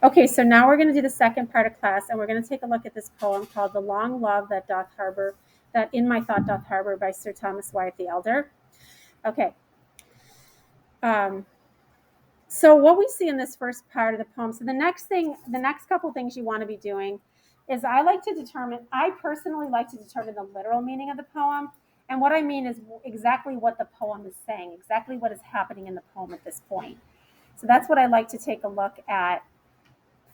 Okay, so now we're going to do the second part of class, and we're going to take a look at this poem called "The Long Love That Doth Harbor, That in My Thought Doth Harbor" by Sir Thomas Wyat the Elder. Okay. Um, so what we see in this first part of the poem. So the next couple things you want to be doing is I personally like to determine the literal meaning of the poem. And what I mean is exactly what the poem is saying, exactly what is happening in the poem at this point. So that's what I like to take a look at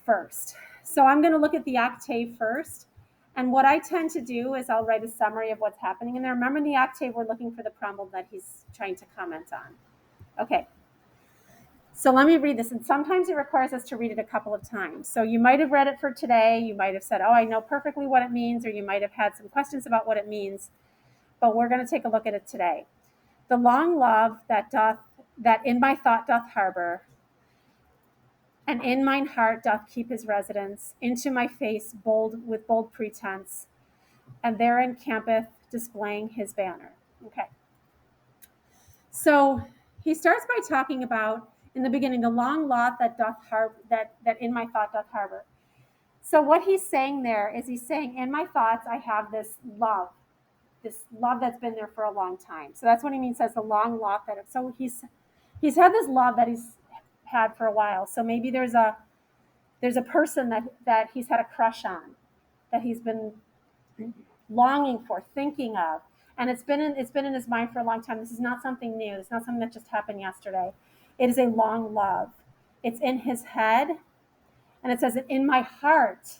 first. So I'm going to look at the octave first. And what I tend to do is I'll write a summary of what's happening in there. Remember, in the octave, we're looking for the preamble that he's trying to comment on. Okay, so let me read this. And sometimes it requires us to read it a couple of times. So you might have read it for today. You might have said, oh, I know perfectly what it means, or you might have had some questions about what it means. But we're going to take a look at it today. The long love that in my thought doth harbor, and in mine heart doth keep his residence, into my face bold with bold pretense, and therein campeth displaying his banner. Okay. So he starts by talking about in the beginning the long lot that doth harbor that in my thought doth harbor. So what he's saying there is he's saying in my thoughts I have this love that's been there for a long time. So that's what he means says the long lot that so he's had this love that he's had for a while. So maybe there's a person that he's had a crush on, that he's been longing for, thinking of, and it's been in his mind for a long time. This is not something new. It's not something that just happened yesterday. It is a long love. It's in his head, and it says that in my heart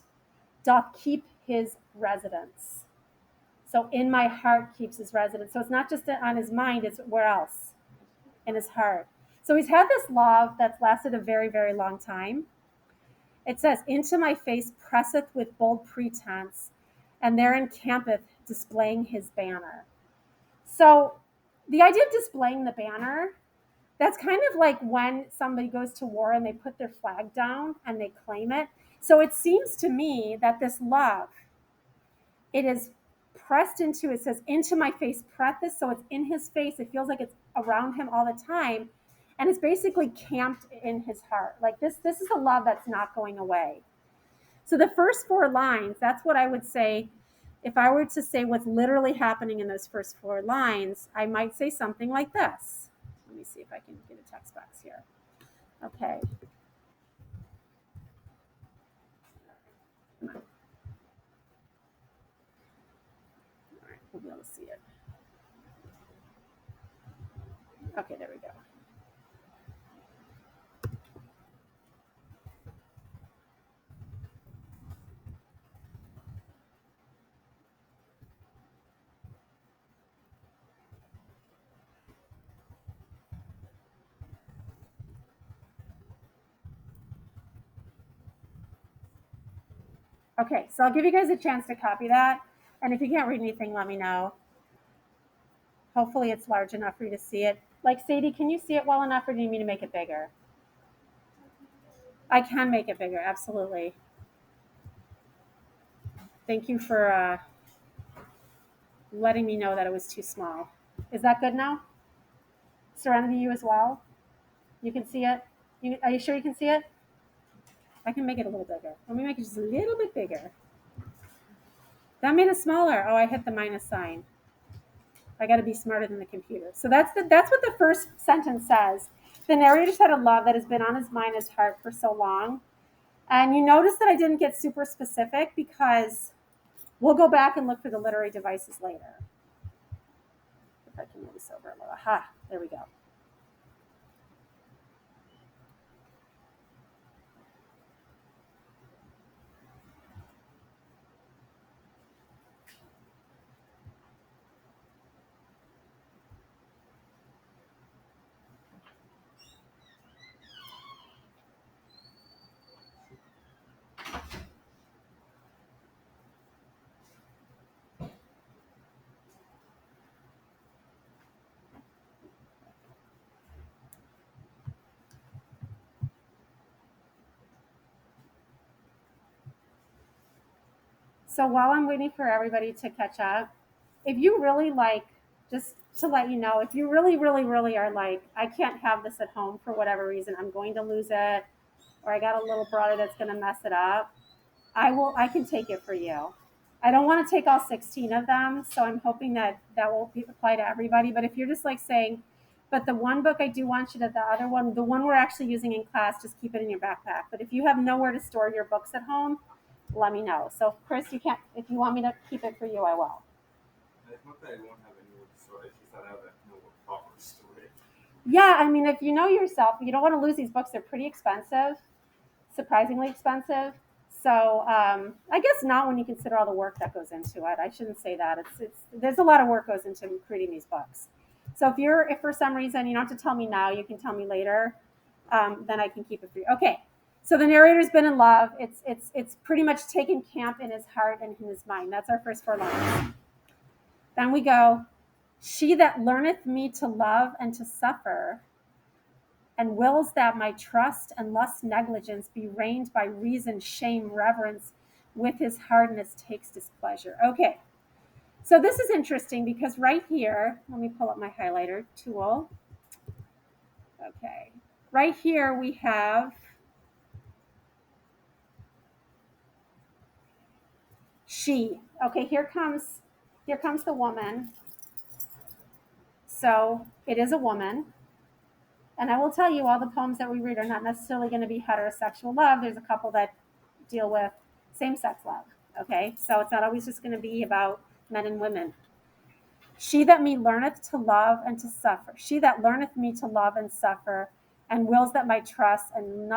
doth keep his residence. So in my heart keeps his residence. So it's not just on his mind, it's where else? In his heart. So he's had this love that's lasted a very, very long time. It says, into my face presseth with bold pretense, and therein campeth displaying his banner. So the idea of displaying the banner, that's kind of like when somebody goes to war and they put their flag down and they claim it. So it seems to me that this love, it is pressed into, it says, into my face presseth, so it's in his face. It feels like it's around him all the time. And it's basically camped in his heart. Like this is a love that's not going away. So the first four lines, that's what I would say. If I were to say what's literally happening in those first four lines, I might say something like this. Let me see if I can get a text box here. Okay. Come on. All right, we'll be able to see it. Okay, there we go. Okay, so I'll give you guys a chance to copy that. And if you can't read anything, let me know. Hopefully it's large enough for you to see it. Like, Sadie, can you see it well enough, or do you need me to make it bigger? I can make it bigger, absolutely. Thank you for letting me know that it was too small. Is that good now? Serenity, you as well? You can see it? Are you sure you can see it? I can make it a little bigger. Let me make it just a little bit bigger. That made it smaller. Oh, I hit the minus sign. I got to be smarter than the computer. So that's what the first sentence says. The narrator said a love that has been on his mind, his heart for so long. And you notice that I didn't get super specific because we'll go back and look for the literary devices later. If I can move this over a little. Aha, there we go. So while I'm waiting for everybody to catch up, if you really like, just to let you know, if you really, really, really are like, I can't have this at home for whatever reason, I'm going to lose it, or I got a little brother that's going to mess it up, I can take it for you. I don't want to take all 16 of them, so I'm hoping that that will apply to everybody. But if you're just like saying, but the one book I do want you to, the other one, the one we're actually using in class, just keep it in your backpack. But if you have nowhere to store your books at home, let me know. So Chris, you can't, if you want me to keep it for you, I will. It's not that I won't have anywhere to store it, it's just that I have no proper storage. Yeah, I mean, if you know yourself, you don't want to lose these books. They're pretty expensive, surprisingly expensive. So I guess not when you consider all the work that goes into it. I shouldn't say that. It's there's a lot of work goes into creating these books. So if for some reason you don't have to tell me now, you can tell me later. Then I can keep it for you. Okay. So the narrator's been in love. It's pretty much taken camp in his heart and in his mind. That's our first 4 lines. Then we go, she that learneth me to love and to suffer, and wills that my trust and lust negligence be reigned by reason, shame, reverence, with his hardness takes displeasure. Okay, so this is interesting because right here, let me pull up my highlighter tool. Okay, right here we have she. Okay, here comes the woman. So it is a woman. And I will tell you, all the poems that we read are not necessarily going to be heterosexual love. There's a couple that deal with same-sex love. Okay, so it's not always just going to be about men and women. She that me learneth to love and to suffer. She that learneth me to love and suffer, and wills that my trust and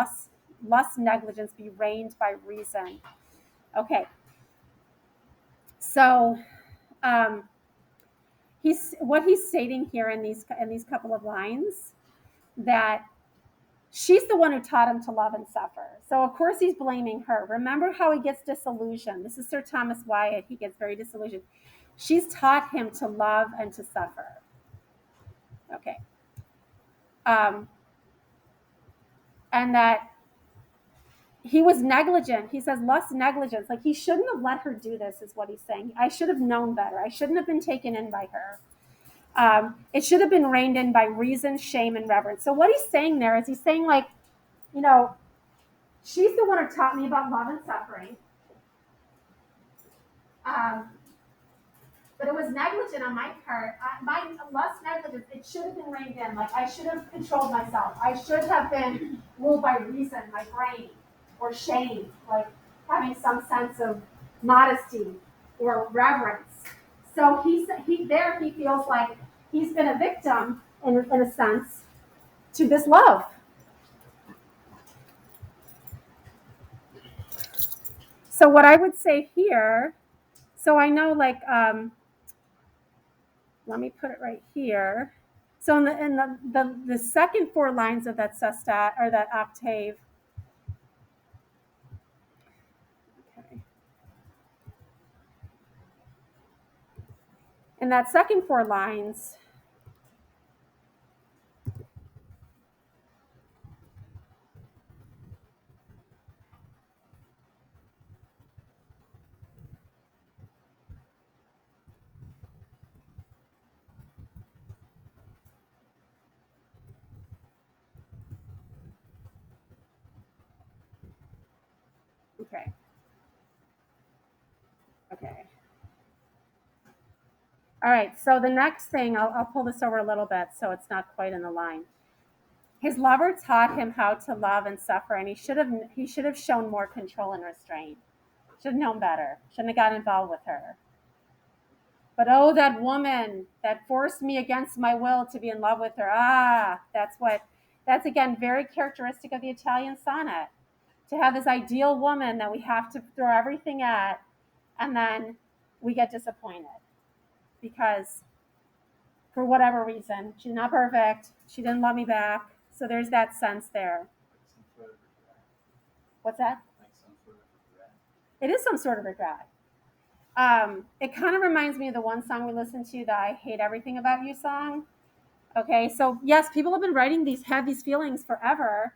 lust negligence be reigned by reason. Okay, so he's stating here in these couple of lines that she's the one who taught him to love and suffer. So, of course, he's blaming her. Remember how he gets disillusioned. This is Sir Thomas Wyatt. He gets very disillusioned. She's taught him to love and to suffer. Okay. And that he was negligent. He says lust negligence. Like he shouldn't have let her do this, is what he's saying. I should have known better. I shouldn't have been taken in by her. It should have been reined in by reason, shame, and reverence. So, what he's saying there is he's saying, like, you know, she's the one who taught me about love and suffering. But it was negligent on my part. My lust negligence, it should have been reined in. Like I should have controlled myself. I should have been ruled by reason, my brain, or shame, like having some sense of modesty or reverence. So he feels like he's been a victim in a sense to this love. So what I would say here, so I know like let me put it right here. So in the second 4 lines of that sestet or that octave, okay. In that second 4 lines, okay, okay. All right, so the next thing, I'll pull this over a little bit so it's not quite in the line. His lover taught him how to love and suffer, and he should have shown more control and restraint. Should have known better. Shouldn't have got involved with her. But oh, that woman that forced me against my will to be in love with her. That's again very characteristic of the Italian sonnet. To have this ideal woman that we have to throw everything at, and then we get disappointed because for whatever reason, she's not perfect. She didn't love me back. So there's that sense there. What's that? It is some sort of regret. It kind of reminds me of the one song we listened to, the I Hate Everything About You song. Okay, so yes, people have been had these feelings forever.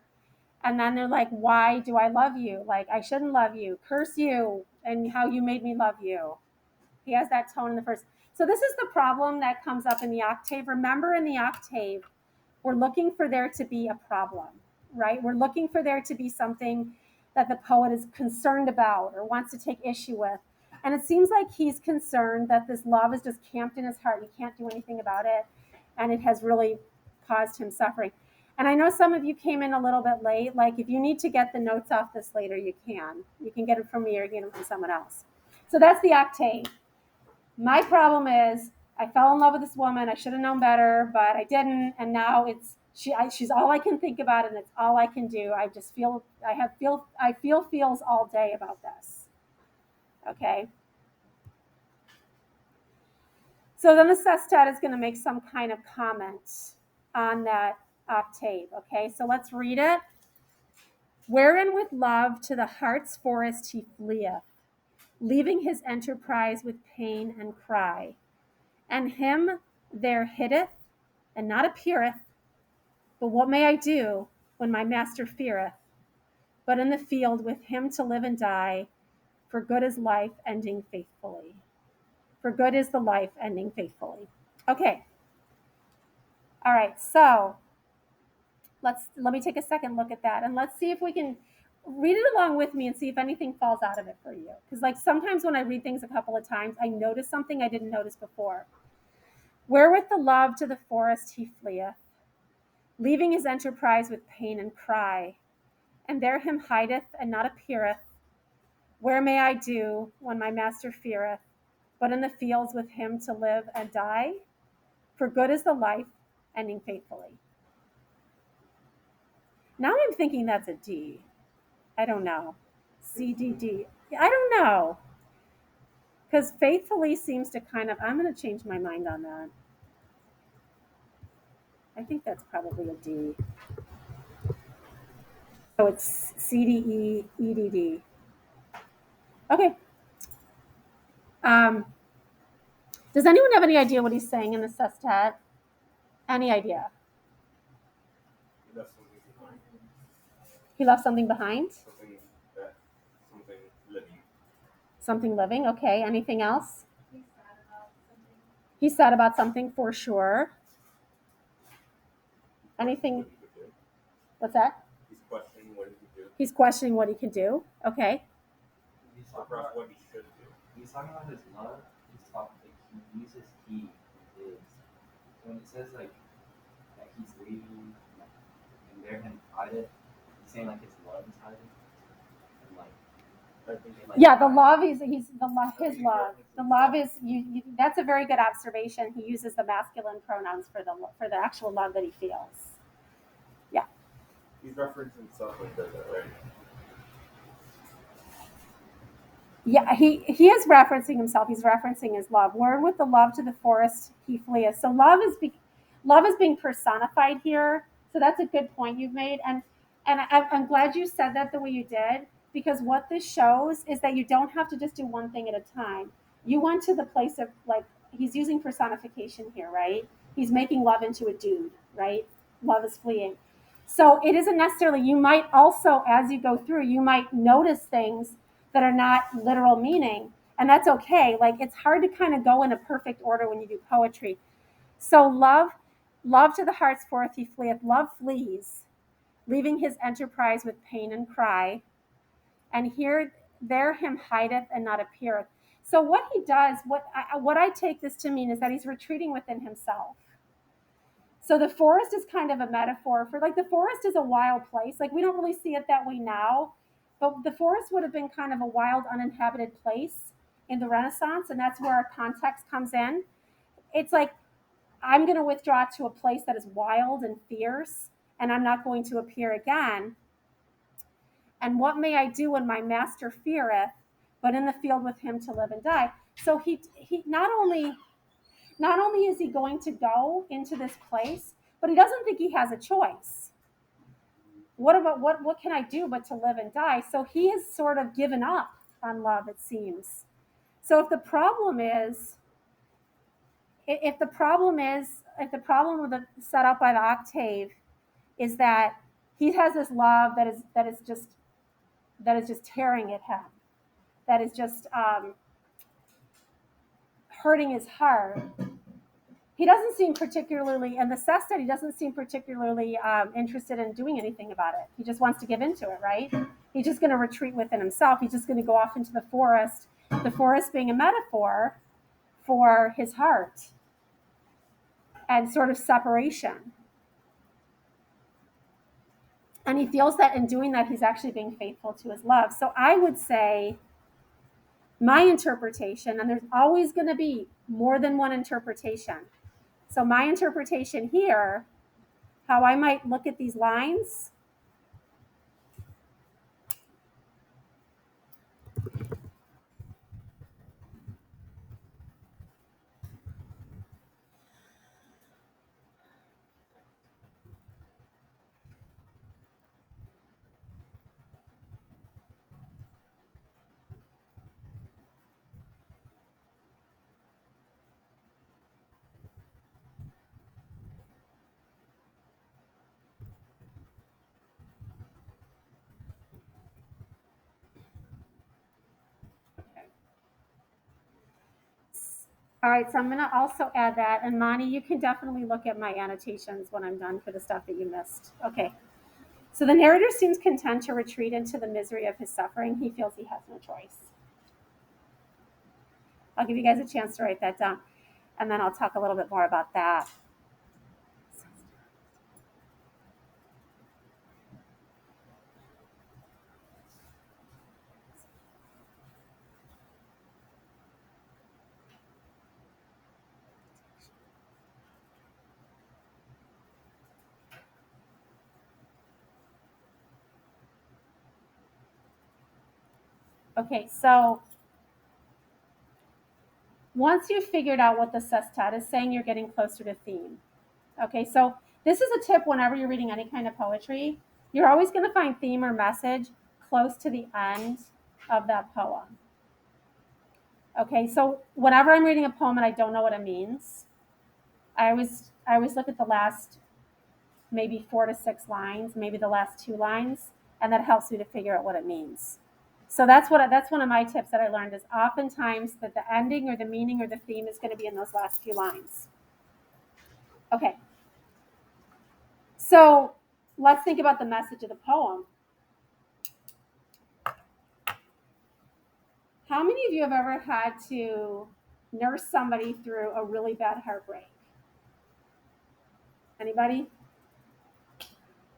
And then they're like, why do I love you? Like, I shouldn't love you. Curse you and how you made me love you. He has that tone in the first. So this is the problem that comes up in the octave. Remember, in the octave, we're looking for there to be a problem. right? We're looking for there to be something that the poet is concerned about or wants to take issue with. And it seems like he's concerned that this love is just camped in his heart. He can't do anything about it. And it has really caused him suffering. And I know some of you came in a little bit late. Like, if you need to get the notes off this later, you can. You can get it from me or get it from someone else. So that's the octave. My problem is I fell in love with this woman. I should have known better, but I didn't. And now she's all I can think about, and it's all I can do. I just I feel feels all day about this. Okay. So then the sestet is going to make some kind of comment on that octave. Okay, so let's read it. Wherein with love to the heart's forest he fleeth, leaving his enterprise with pain and cry. And him there hiddeth, and not appeareth. But what may I do when my master feareth? But in the field with him to live and die, for good is life ending faithfully. For good is the life ending faithfully. Okay. All right. So let me take a second look at that, and let's see if we can read it along with me and see if anything falls out of it for you. Because like sometimes when I read things a couple of times, I notice something I didn't notice before. Wherewith the love to the forest he fleeth, leaving his enterprise with pain and cry, and there him hideth and not appeareth. Where may I do when my master feareth, but in the fields with him to live and die? For good is the life ending faithfully. Now I'm thinking that's a D. I don't know. C, D, D. I don't know. Because faithfully seems to kind of, I'm going to change my mind on that. I think that's probably a D. So it's C, D, E, E, D, D. Okay. Does anyone have any idea what he's saying in the sestet? Any idea? He left something behind. He left something behind? Something living. Something living. Okay. Anything else? He's sad about something for sure. Anything? What's that? He's questioning what he could do. He's questioning what he can do. Okay. He's talking about what he should do. He's talking about his love. He's talking like he uses he is. So when it says like that he's leaving and there him hideth, he's saying like his love is hiding. And like yeah, the love is his love. The love is that's a very good observation. He uses the masculine pronouns for the actual love that he feels. Yeah. He's referencing himself like that, right? Yeah, he is referencing himself. He's referencing his love. Where with the love to the forest he fleeth. So love is being personified here. So that's a good point you've made, and I'm glad you said that the way you did, because what this shows is that you don't have to just do one thing at a time. You went to the place of like he's using personification here, right? He's making love into a dude, right? Love is fleeing. So it isn't necessarily, you might also, as you go through, you might notice things that are not literal meaning. And that's okay. Like it's hard to kind of go in a perfect order when you do poetry. So love to the heart's forth he fleeth. Love flees, leaving his enterprise with pain and cry. And there him hideth and not appeareth. So what he does, what I take this to mean is that he's retreating within himself. So the forest is kind of a metaphor for like the forest is a wild place. Like we don't really see it that way now, but the forest would have been kind of a wild, uninhabited place in the Renaissance, and that's where our context comes in. It's like I'm going to withdraw to a place that is wild and fierce, and I'm not going to appear again. And what may I do when my master feareth, but in the field with him to live and die? So he not only is he going to go into this place, but he doesn't think he has a choice. What can I do but to live and die? So he has sort of given up on love, it seems. So if the problem with the set up by the octave is that he has this love that is just tearing at him, that is just hurting his heart, he doesn't seem particularly, and the sestet, he doesn't seem particularly interested in doing anything about it. He just wants to give into it, right? He's just going to retreat within himself. He's just going to go off into the forest being a metaphor for his heart and sort of separation. And he feels that in doing that, he's actually being faithful to his love. So I would say my interpretation, and there's always going to be more than one interpretation. So my interpretation here, how I might look at these lines. All right, so I'm going to also add that. And Monty, you can definitely look at my annotations when I'm done for the stuff that you missed. Okay. So the narrator seems content to retreat into the misery of his suffering. He feels he has no choice. I'll give you guys a chance to write that down. And then I'll talk a little bit more about that. Okay, so once you've figured out what the sestet is saying, you're getting closer to theme. Okay, so this is a tip whenever you're reading any kind of poetry. You're always going to find theme or message close to the end of that poem. Okay, so whenever I'm reading a poem and I don't know what it means, I always look at the last maybe 4 to 6 lines, maybe the last 2 lines, and that helps me to figure out what it means. So that's one of my tips that I learned is oftentimes that the ending or the meaning or the theme is going to be in those last few lines. Okay. So let's think about the message of the poem. How many of you have ever had to nurse somebody through a really bad heartbreak? Anybody?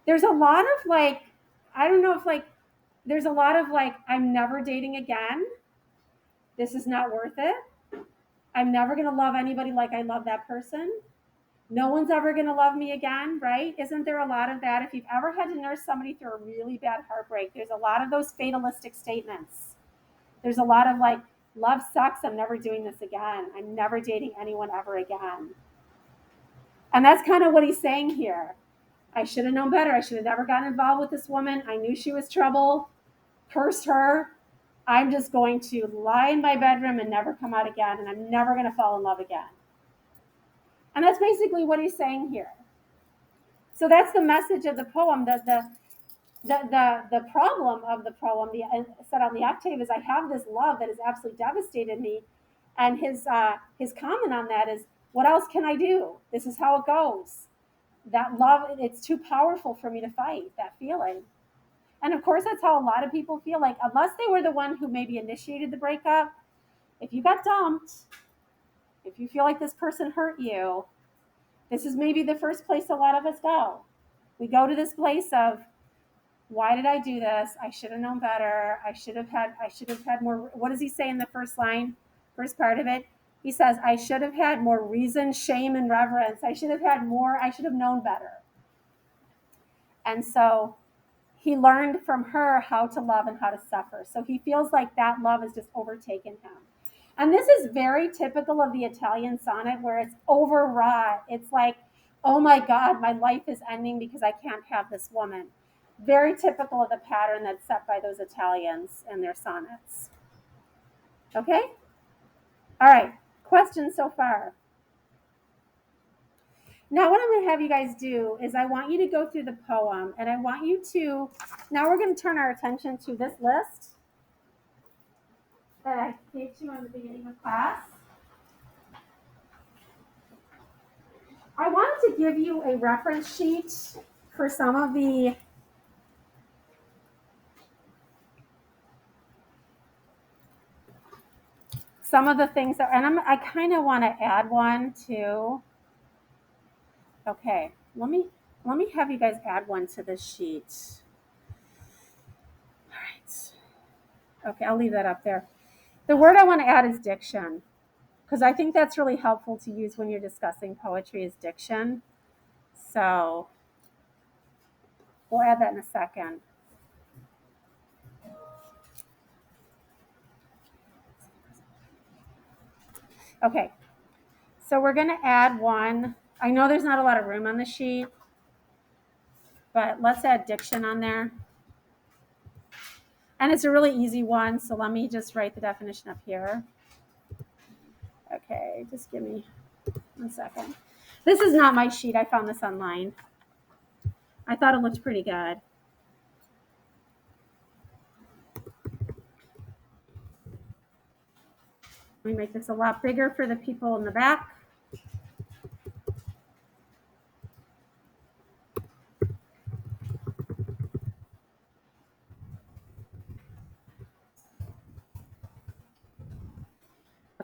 There's a lot of I don't know if there's a lot of I'm never dating again. This is not worth it. I'm never going to love anybody like I love that person. No one's ever going to love me again, right? Isn't there a lot of that? If you've ever had to nurse somebody through a really bad heartbreak, there's a lot of those fatalistic statements. There's a lot of love sucks. I'm never doing this again. I'm never dating anyone ever again. And that's kind of what he's saying here. I should have known better. I should have never gotten involved with this woman. I knew she was trouble. Cursed her. I'm just going to lie in my bedroom and never come out again. And I'm never going to fall in love again. And that's basically what he's saying here. So that's the message of the poem. The problem of the poem, set on the octave, is I have this love that has absolutely devastated me. And his comment on that is, what else can I do? This is how it goes. That love, it's too powerful for me to fight, that feeling. And of course, that's how a lot of people feel. Unless they were the one who maybe initiated the breakup, if you got dumped, if you feel like this person hurt you, this is maybe the first place a lot of us go. We go to this place of, why did I do this? I should have known better. I should have had more. What does he say in the first line, first part of it? He says, I should have had more reason, shame, and reverence. I should have had more. I should have known better. And so he learned from her how to love and how to suffer. So he feels like that love has just overtaken him. And this is very typical of the Italian sonnet, where it's overwrought. It's like, oh my God, my life is ending because I can't have this woman. Very typical of the pattern that's set by those Italians in their sonnets. Okay? All right. Questions so far? Now, what I'm going to have you guys do is I want you to go through the poem, and I want you to, now we're going to turn our attention to this list that I gave to you in the beginning of class. I wanted to give you a reference sheet for some of the things that, and I kind of want to add one too. Okay, let me have you guys add one to this sheet. All right. Okay, I'll leave that up there. The word I want to add is diction, because I think that's really helpful to use when you're discussing poetry is diction. So we'll add that in a second. Okay, so we're going to add one. I know there's not a lot of room on the sheet, but let's add diction on there. And it's a really easy one, so let me just write the definition up here. Okay, just give me 1 second. This is not my sheet. I found this online. I thought it looked pretty good. Let me make this a lot bigger for the people in the back.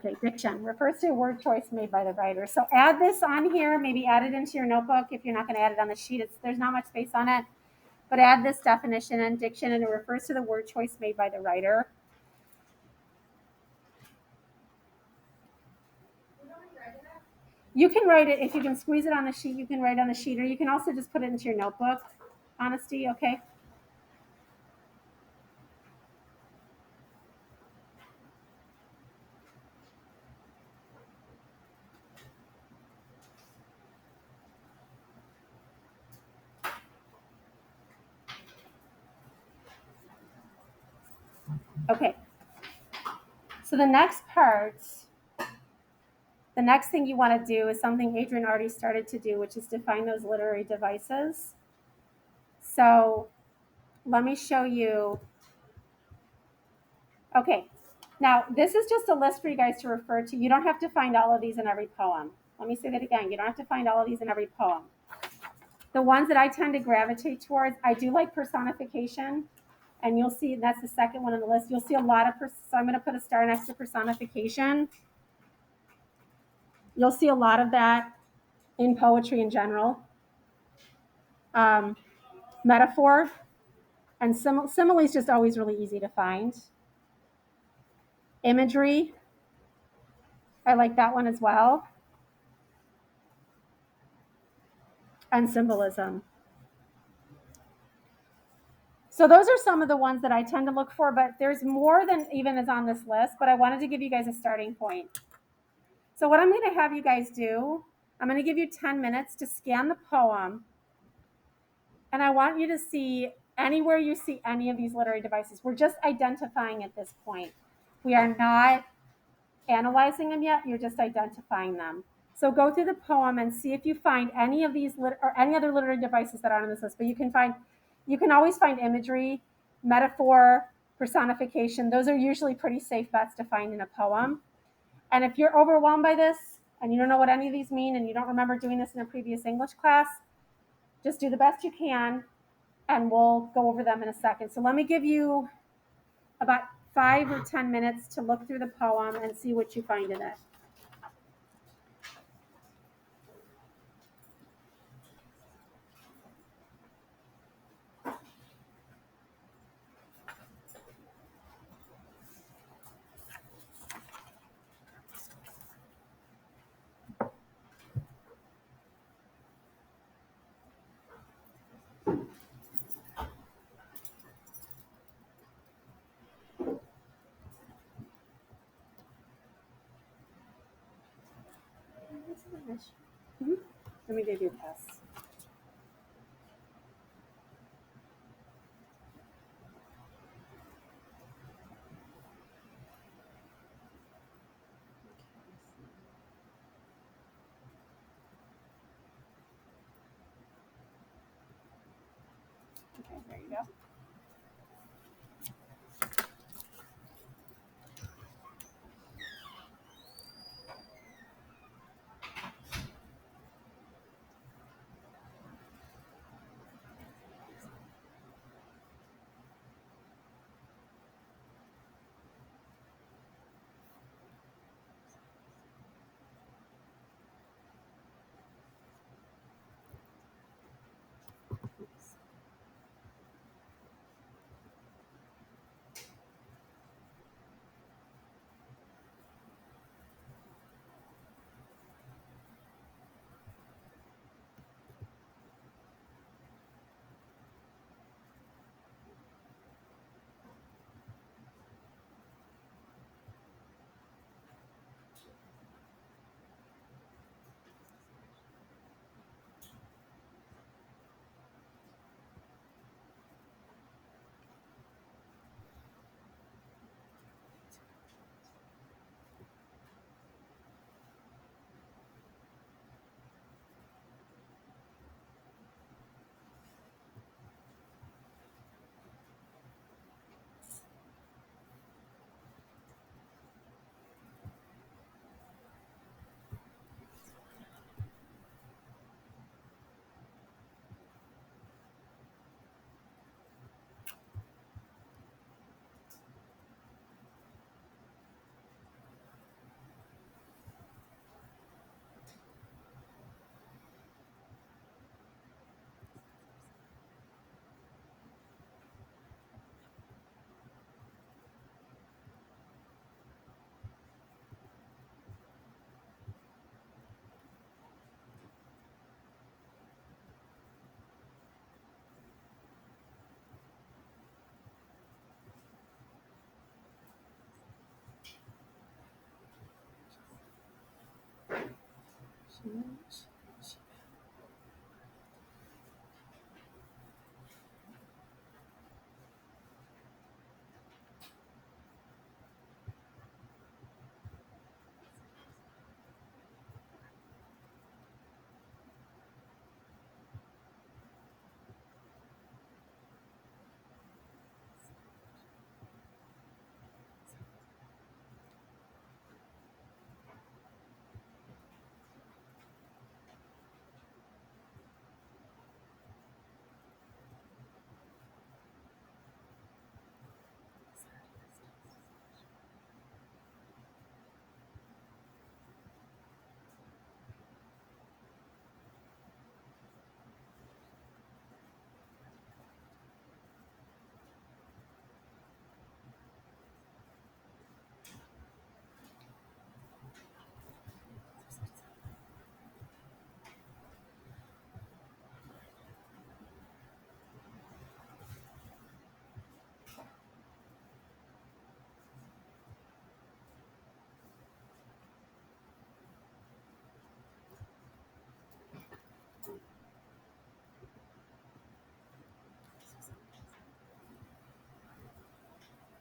Okay, diction refers to a word choice made by the writer. So add this on here, maybe add it into your notebook if you're not going to add it on the sheet. There's not much space on it, but add this definition and diction, and it refers to the word choice made by the writer. You can write it, if you can squeeze it on the sheet, you can write on the sheet, or you can also just put it into your notebook. Honesty, okay? Okay. So the next part, the next thing you want to do is something Adrian already started to do, which is define those literary devices. So let me show you. Okay, now this is just a list for you guys to refer to. You don't have to find all of these in every poem. Let me say that again. You don't have to find all of these in every poem. The ones that I tend to gravitate towards, I do like personification. And you'll see that's the second one on the list. You'll see a lot of, so I'm going to put a star next to personification. You'll see a lot of that in poetry in general. Metaphor and simile is just always really easy to find. Imagery, I like that one as well. And symbolism. So those are some of the ones that I tend to look for, but there's more than even is on this list, but I wanted to give you guys a starting point. So what I'm going to have you guys do, I'm going to give you 10 minutes to scan the poem, and I want you to see anywhere you see any of these literary devices. We're just identifying at this point. We are not analyzing them yet, you're just identifying them. So go through the poem and see if you find any of these or any other literary devices that aren't on this list. But you can always find imagery, metaphor, personification. Those are usually pretty safe bets to find in a poem. And if you're overwhelmed by this and you don't know what any of these mean and you don't remember doing this in a previous English class, just do the best you can and we'll go over them in a second. So let me give you about 5 or 10 minutes to look through the poem and see what you find in it. Mm-hmm. Let me give you a test. Okay, there you go.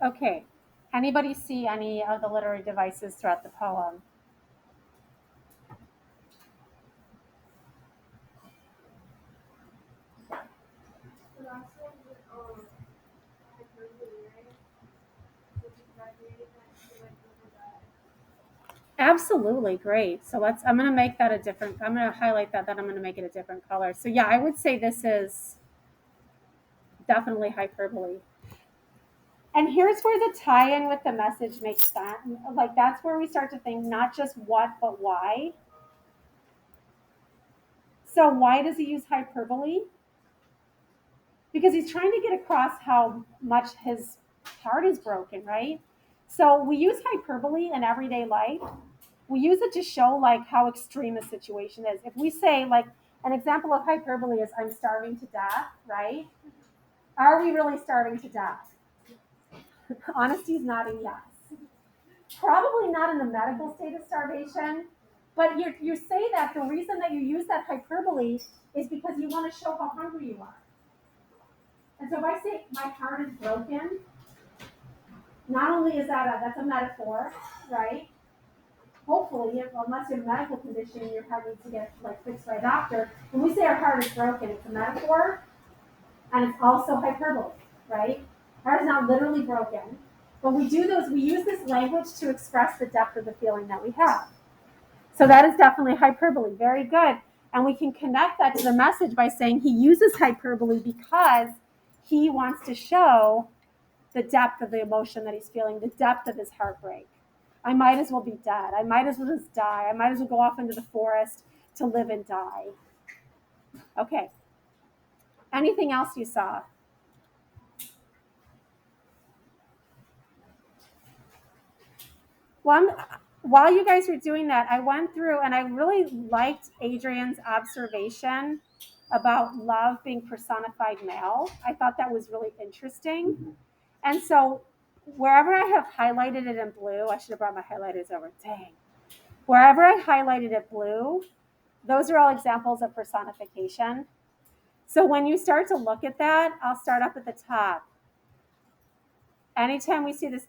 Okay. Anybody see any of the literary devices throughout the poem? The last one was hyperbole, right? Which exaggerated that she went over that. Absolutely great. So I'm going to make that a different, I'm going to highlight that, then I'm going to make it a different color. So yeah, I would say this is definitely hyperbole. And here's where the tie-in with the message makes sense. Like that's where we start to think not just what, but why. So why does he use hyperbole? Because he's trying to get across how much his heart is broken, right? So we use hyperbole in everyday life. We use it to show like how extreme a situation is. If we say like an example of hyperbole is I'm starving to death, right? Are we really starving to death? Honesty is nodding yes. Probably not in the medical state of starvation, but you say that the reason that you use that hyperbole is because you want to show how hungry you are. And so if I say my heart is broken, not only is that's a metaphor, right? Hopefully, unless you have a medical condition, your heart needs to get like fixed by a doctor. When we say our heart is broken, it's a metaphor, and it's also hyperbole, right? Heart is not literally broken, but we use this language to express the depth of the feeling that we have. So that is definitely hyperbole. Very good. And we can connect that to the message by saying he uses hyperbole because he wants to show the depth of the emotion that he's feeling, the depth of his heartbreak. I might as well be dead. I might as well just die. I might as well go off into the forest to live and die. Okay. Anything else you saw? Well, while you guys were doing that, I went through and I really liked Adrian's observation about love being personified male. I thought that was really interesting. And so wherever I have highlighted it in blue, I should have brought my highlighters over. Dang. Wherever I highlighted it blue, those are all examples of personification. So when you start to look at that, I'll start up at the top. Anytime we see this,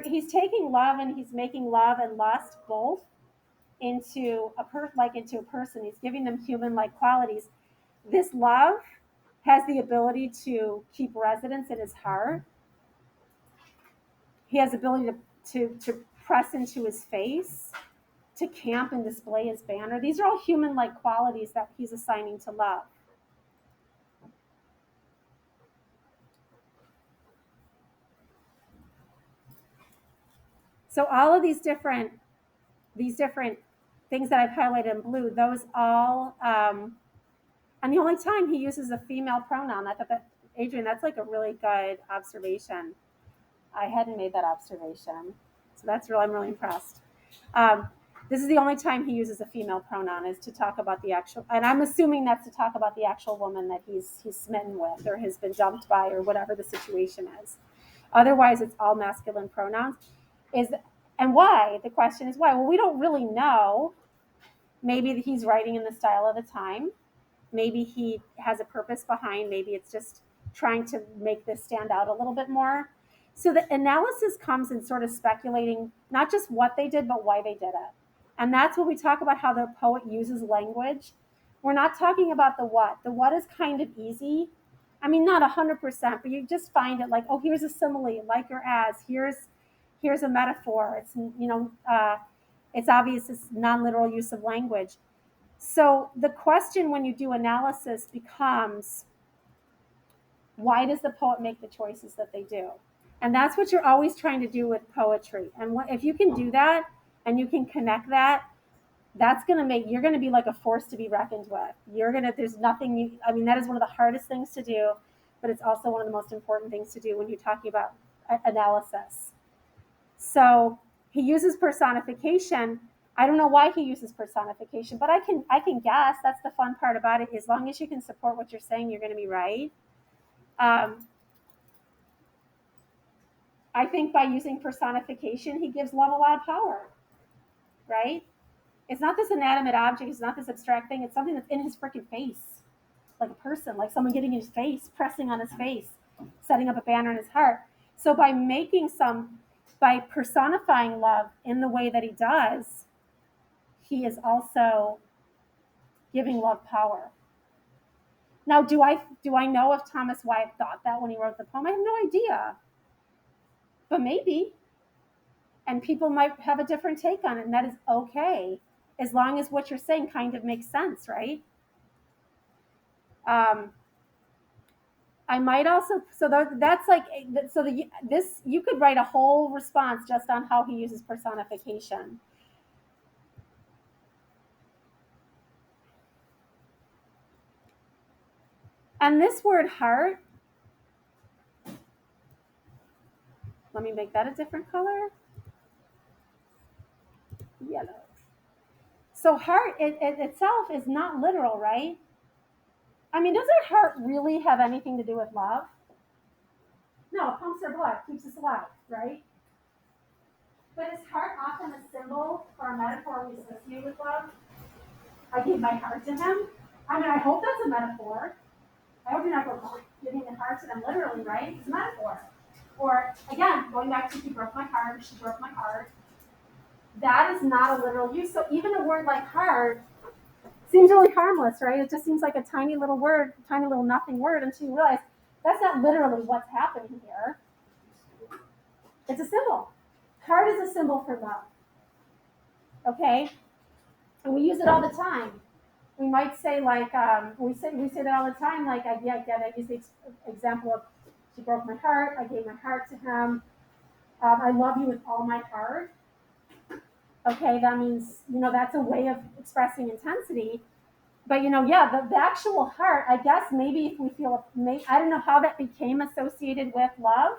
he's taking love and he's making love and lust both into into a person. He's giving them human-like qualities. This love has the ability to keep residence in his heart. He has the ability to press into his face, to camp and display his banner. These are all human-like qualities that he's assigning to love. So all of these different things that I've highlighted in blue, those all, and the only time he uses a female pronoun, I thought that, Adrian, that's like a really good observation. I hadn't made that observation. So I'm really impressed. This is the only time he uses a female pronoun is to talk about the actual, and I'm assuming that's to talk about the actual woman that he's smitten with or has been dumped by or whatever the situation is. Otherwise, it's all masculine pronouns. And why? The question is why? Well, we don't really know Maybe he's writing in the style of the time. Maybe he has a purpose behind. Maybe it's just trying to make this stand out a little bit more. So the analysis comes in sort of speculating not just what they did, but why they did it. And that's what we talk about, how the poet uses language. We're not talking about the what. The what is kind of easy. I mean, not 100%, but you just find it like, oh, here's a simile, like or as. Here's a metaphor. It's obvious it's non-literal use of language. So the question when you do analysis becomes, why does the poet make the choices that they do? And that's what you're always trying to do with poetry. And if you can do that and you can connect that, that's going to make, you're going to be like a force to be reckoned with. There's nothing that is one of the hardest things to do, but it's also one of the most important things to do when you're talking about analysis. So he uses personification. I don't know why he uses personification, but I can guess. That's the fun part about it. As long as you can support what you're saying, you're going to be right. I think by using personification, he gives love a lot of power, right? It's not this inanimate object. It's not this abstract thing. It's something that's in his freaking face, like a person, like someone getting in his face, pressing on his face, setting up a banner in his heart. So by personifying love in the way that he does, he is also giving love power. Now, do I know if Thomas Wyatt thought that when he wrote the poem? I have no idea. But maybe. And people might have a different take on it, and that is okay, as long as what you're saying kind of makes sense, right? I might also, that's like, you could write a whole response just on how he uses personification. And this word heart, let me make that a different color. Yellow. So heart itself is not literal, right? I mean, does our heart really have anything to do with love? No, it pumps our blood, keeps us alive, right? But is heart often a symbol or a metaphor we associate with love? I gave my heart to him. I mean, I hope that's a metaphor. I hope you're not giving the heart to them literally, right? It's a metaphor. Or, again, going back to he broke my heart, she broke my heart. That is not a literal use. So even a word like heart seems really harmless, right? It just seems like a tiny little word, tiny little nothing word until you realize that's not literally what's happening here. It's a symbol. Heart is a symbol for love. Okay? And we use it all the time. We might say like, we say that all the time, like, I use the example of she broke my heart, I gave my heart to him, I love you with all my heart. Okay, that means, that's a way of expressing intensity. But, the actual heart, I guess maybe if we feel, I don't know how that became associated with love,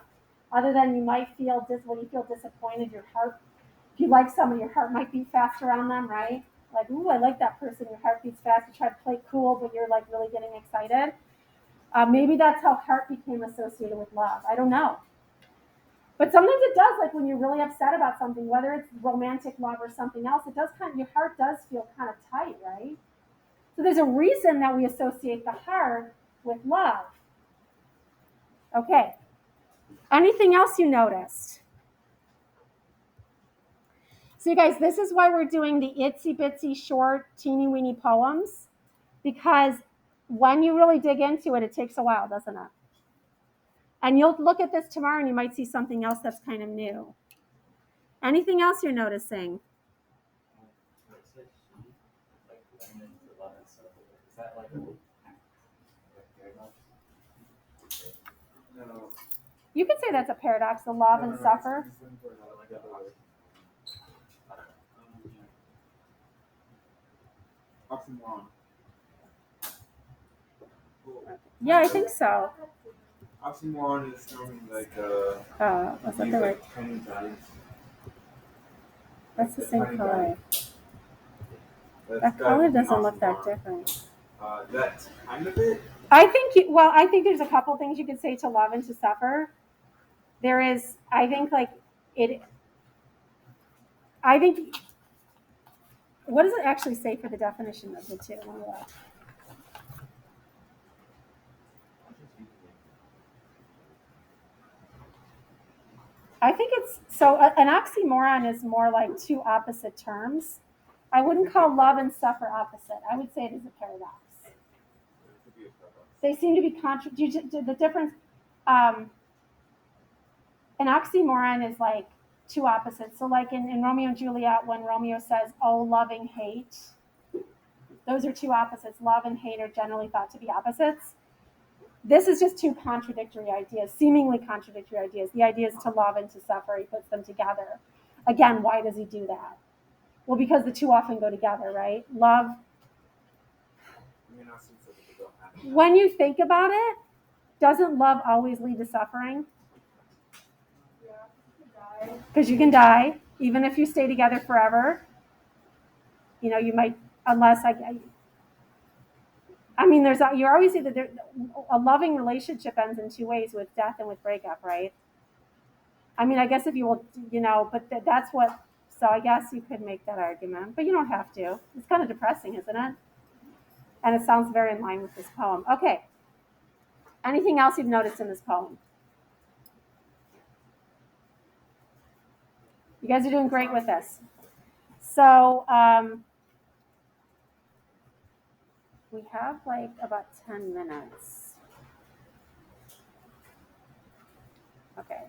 other than you might feel, when you feel disappointed, your heart, if you like someone, your heart might beat fast around them, right? Like, ooh, I like that person, your heart beats fast, you try to play cool, but you're like really getting excited. Maybe that's how heart became associated with love. I don't know. But sometimes it does, like when you're really upset about something, whether it's romantic love or something else, it does your heart does feel kind of tight, right? So there's a reason that we associate the heart with love. Okay. Anything else you noticed? So you guys, this is why we're doing the itsy bitsy short teeny weeny poems, because when you really dig into it, it takes a while, doesn't it? And you'll look at this tomorrow and you might see something else that's kind of new. Anything else you're noticing? Is that like a paradox? No. You could say that's a paradox, the love and suffer. Oxymoron. Yeah, I think so. Oxymoron is showing like What's that the right? tiny values. That's the same color. That's That color doesn't oxymoron. look that different. That's kind of it. I think there's a couple things you could say to love and to suffer. There is, I think What does it actually say for the definition of the two? Let me look. I'm just using it. I think it's so an oxymoron is more like two opposite terms. I wouldn't call love and suffer opposite. I would say it is a paradox. It could be a paradox. They seem to be the difference. Um, an oxymoron is like two opposites. So, like in Romeo and Juliet, when Romeo says, "Oh, loving hate," those are two opposites. Love and hate are generally thought to be opposites. This is just two contradictory ideas, seemingly contradictory ideas. The idea is to love and to suffer. He puts them together. Again, why does he do that? Well, because the two often go together, right? Love. I mean, not since they don't have to. When you think about it, doesn't love always lead to suffering? Yeah, you die. Because you can die, even if you stay together forever. You know, you might, unless I mean, you're always either a loving relationship ends in two ways, with death and with breakup, right? I mean, I guess if you will, but that's what. So I guess you could make that argument, but you don't have to. It's kind of depressing, isn't it? And it sounds very in line with this poem. Okay. Anything else you've noticed in this poem? You guys are doing great with this. So we have like about 10 minutes. Okay.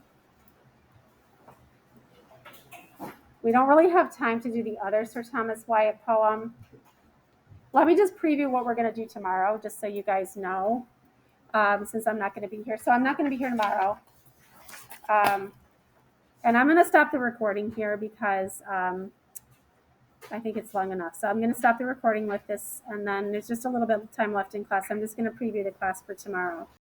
We don't really have time to do the other Sir Thomas Wyatt poem. Let me just preview what we're going to do tomorrow, just so you guys know, since I'm not going to be here. So I'm not going to be here tomorrow. And I'm going to stop the recording here because I think it's long enough. So I'm going to stop the recording with this, and then there's just a little bit of time left in class. I'm just going to preview the class for tomorrow.